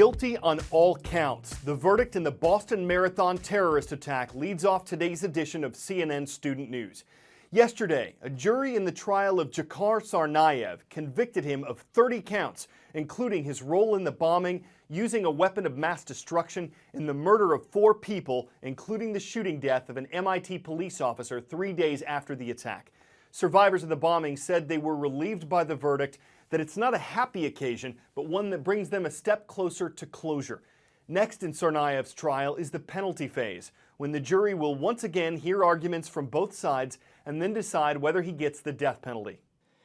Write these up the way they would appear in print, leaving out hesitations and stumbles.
guilty on all counts. The verdict in the Boston Marathon terrorist attack leads off today's edition of CNN Student News. Yesterday, a jury in the trial of Dzhokhar Tsarnaev convicted him of 30 counts, including his role in the bombing, using a weapon of mass destruction, and the murder of 4 people, including the shooting death of an MIT police officer 3 days after the attack. Survivors of the bombing said they were relieved by the verdict, that it's not a happy occasion, but one that brings them a step closer to closure. Next in Tsarnaev's trial is the penalty phase, when the jury will once again hear arguments from both sides and then decide whether he gets the death penalty.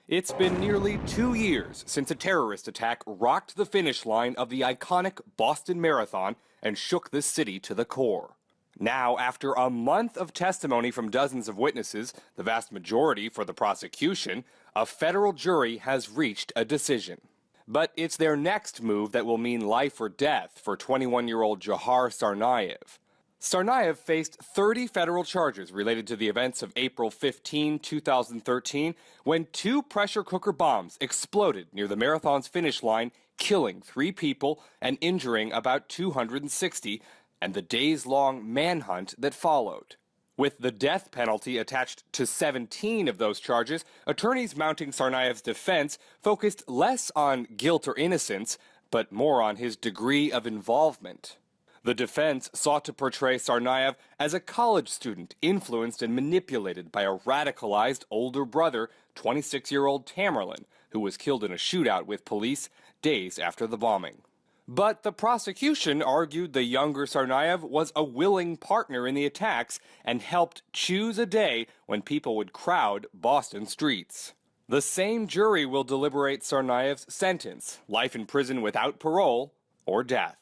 It's been nearly 2 years since a terrorist attack rocked the finish line of the iconic Boston Marathon and shook the city to the core. Now, after a month of testimony from dozens of witnesses, the vast majority for the prosecution, a federal jury has reached a decision. But it's their next move that will mean life or death for 21-year-old Dzhokhar Tsarnaev. Tsarnaev faced 30 federal charges related to the events of April 15, 2013, when 2 pressure cooker bombs exploded near the marathon's finish line, killing 3 people and injuring about 260, and the days-long manhunt that followed. With the death penalty attached to 17 of those charges, attorneys mounting Tsarnaev's defense focused less on guilt or innocence, but more on his degree of involvement. The defense sought to portray Tsarnaev as a college student influenced and manipulated by a radicalized older brother, 26-year-old Tamerlan, who was killed in a shootout with police days after the bombing. But the prosecution argued the younger Tsarnaev was a willing partner in the attacks and helped choose a day when people would crowd Boston streets. The same jury will deliberate Tsarnaev's sentence, life in prison without parole, or death.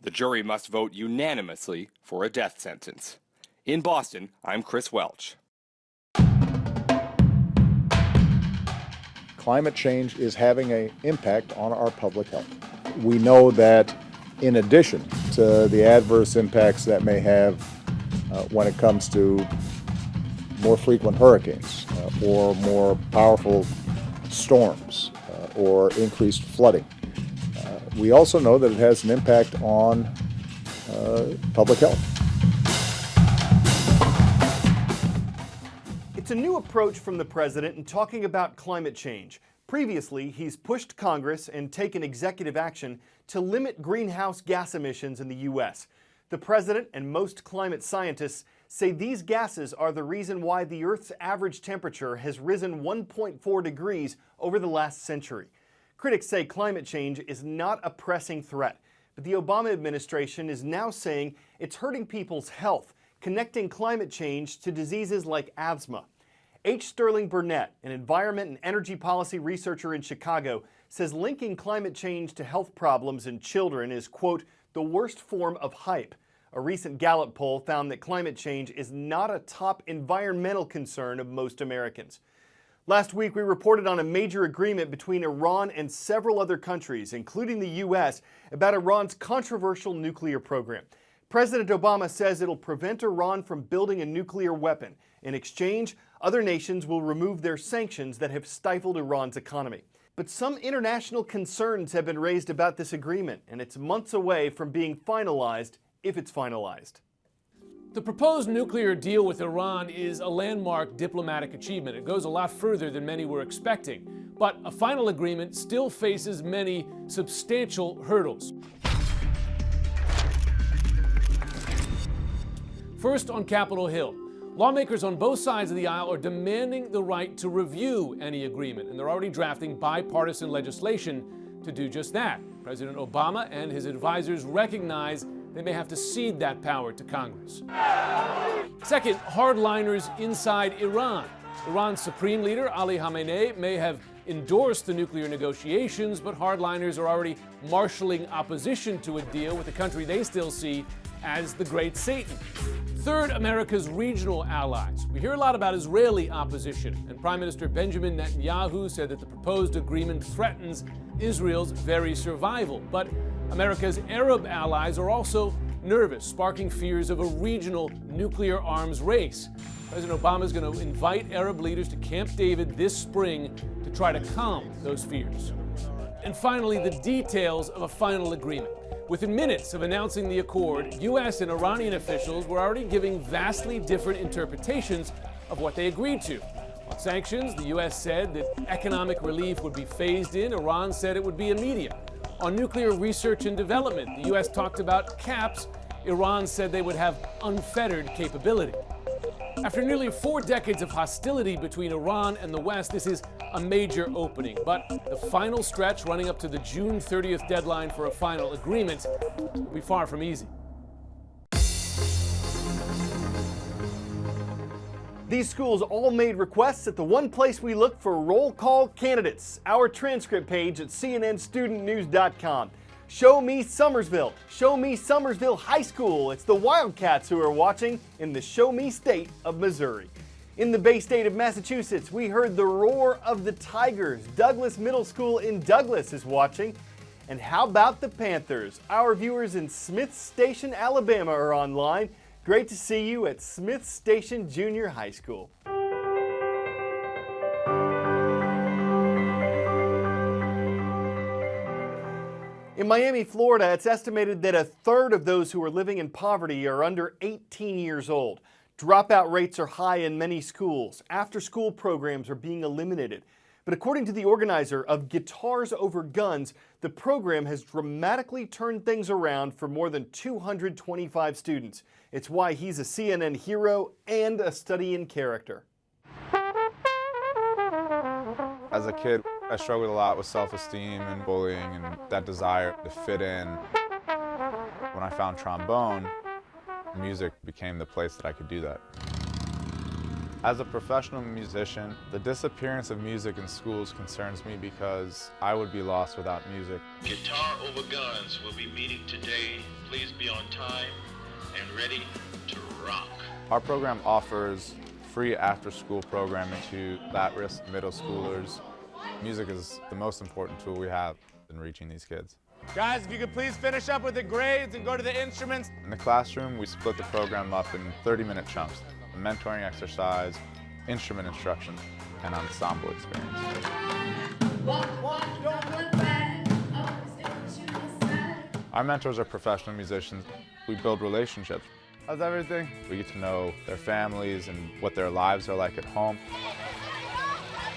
The jury must vote unanimously for a death sentence. In Boston, I'm Chris Welch. Climate change is having an impact on our public health. We know that in addition to the adverse impacts that may have when it comes to more frequent hurricanes or more powerful storms or increased flooding, we also know that it has an impact on public health. It's a new approach from the president in talking about climate change. Previously, he's pushed Congress and taken executive action to limit greenhouse gas emissions in the U.S. The president and most climate scientists say these gases are the reason why the Earth's average temperature has risen 1.4 degrees over the last century. Critics say climate change is not a pressing threat, but the Obama administration is now saying it's hurting people's health, connecting climate change to diseases like asthma. H. Sterling Burnett, an environment and energy policy researcher in Chicago, says linking climate change to health problems in children is, quote, the worst form of hype. A recent Gallup poll found that climate change is not a top environmental concern of most Americans. Last week, we reported on a major agreement between Iran and several other countries, including the U.S., about Iran's controversial nuclear program. President Obama says it'll prevent Iran from building a nuclear weapon. In exchange, other nations will remove their sanctions that have stifled Iran's economy. But some international concerns have been raised about this agreement, and it's months away from being finalized, if it's finalized. The proposed nuclear deal with Iran is a landmark diplomatic achievement. It goes a lot further than many were expecting. But a final agreement still faces many substantial hurdles. First, on Capitol Hill. Lawmakers on both sides of the aisle are demanding the right to review any agreement, and they're already drafting bipartisan legislation to do just that. President Obama and his advisors recognize they may have to cede that power to Congress. Second, hardliners inside Iran. Iran's supreme leader, Ali Khamenei, may have endorsed the nuclear negotiations, but hardliners are already marshaling opposition to a deal with a country they still see as the Great Satan. Third, America's regional allies. We hear a lot about Israeli opposition, and Prime Minister Benjamin Netanyahu said that the proposed agreement threatens Israel's very survival. But America's Arab allies are also nervous, sparking fears of a regional nuclear arms race. President Obama is going to invite Arab leaders to Camp David this spring to try to calm those fears. And finally, the details of a final agreement. Within minutes of announcing the accord, U.S. and Iranian officials were already giving vastly different interpretations of what they agreed to. On sanctions, the U.S. said that economic relief would be phased in. Iran said it would be immediate. On nuclear research and development, the U.S. talked about caps. Iran said they would have unfettered capability. After nearly 4 decades of hostility between Iran and the West, this is a major opening. But the final stretch, running up to the June 30th deadline for a final agreement, will be far from easy. These schools all made requests at the one place we look for roll call candidates, our transcript page at cnnstudentnews.com. Show me Summersville. Show me Summersville High School. It's the Wildcats who are watching in the Show Me state of Missouri. In the Bay State of Massachusetts, we heard the roar of the Tigers. Douglas Middle School in Douglas is watching. And how about the Panthers? Our viewers in Smith Station, Alabama are online. Great to see you at Smith Station Junior High School. In Miami, Florida, it's estimated that a third of those who are living in poverty are under 18 years old. Dropout rates are high in many schools. After-school programs are being eliminated. But according to the organizer of Guitars Over Guns, the program has dramatically turned things around for more than 225 students. It's why he's a CNN hero and a study in character. As a kid, I struggled a lot with self-esteem and bullying and that desire to fit in. When I found trombone, music became the place that I could do that. As a professional musician, the disappearance of music in schools concerns me because I would be lost without music. Guitar Over Guns will be meeting today. Please be on time and ready to rock. Our program offers free after-school programming to at-risk middle schoolers. Music is the most important tool we have in reaching these kids. Guys, if you could please finish up with the grades and go to the instruments. In the classroom, we split the program up in 30-minute chunks. A mentoring exercise, instrument instruction, and ensemble experience. Our mentors are professional musicians. We build relationships. How's everything? We get to know their families and what their lives are like at home.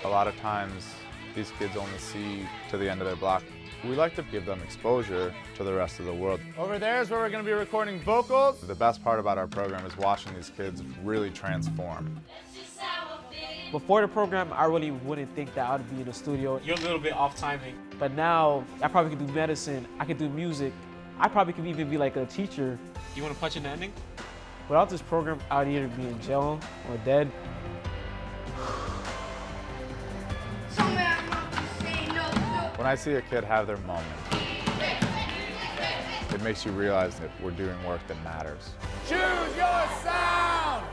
A lot of times, these kids only see to the end of their block. We like to give them exposure to the rest of the world. Over there is where we're going to be recording vocals. The best part about our program is watching these kids really transform. Before the program, I really wouldn't think that I would be in the studio. You're a little bit off timing. But now, I probably could do medicine, I could do music. I probably could even be like a teacher. You want to punch in the ending? Without this program, I'd either be in jail or dead. When I see a kid have their moment, it makes you realize that we're doing work that matters. Choose your sound!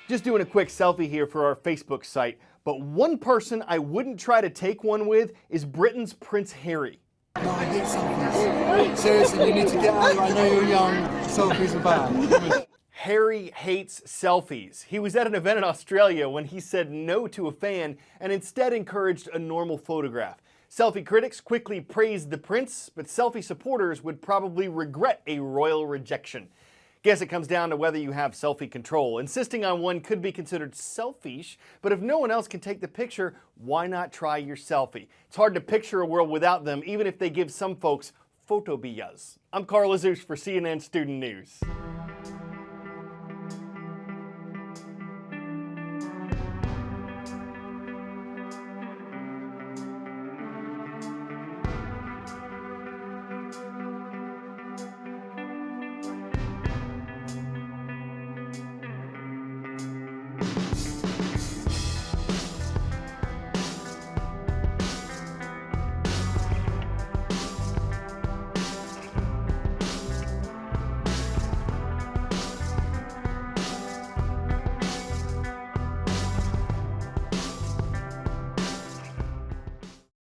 Just doing a quick selfie here for our Facebook site, but one person I wouldn't try to take one with is Britain's Prince Harry. No, I hate selfies. Seriously, you need to get out. I know you're young. Selfies are bad. Harry hates selfies. He was at an event in Australia when he said no to a fan and instead encouraged a normal photograph. Selfie critics quickly praised the prince, but selfie supporters would probably regret a royal rejection. Guess it comes down to whether you have selfie control. Insisting on one could be considered selfish, but if no one else can take the picture, why not try your selfie? It's hard to picture a world without them, even if they give some folks photobias. I'm Carl Azush for CNN Student News.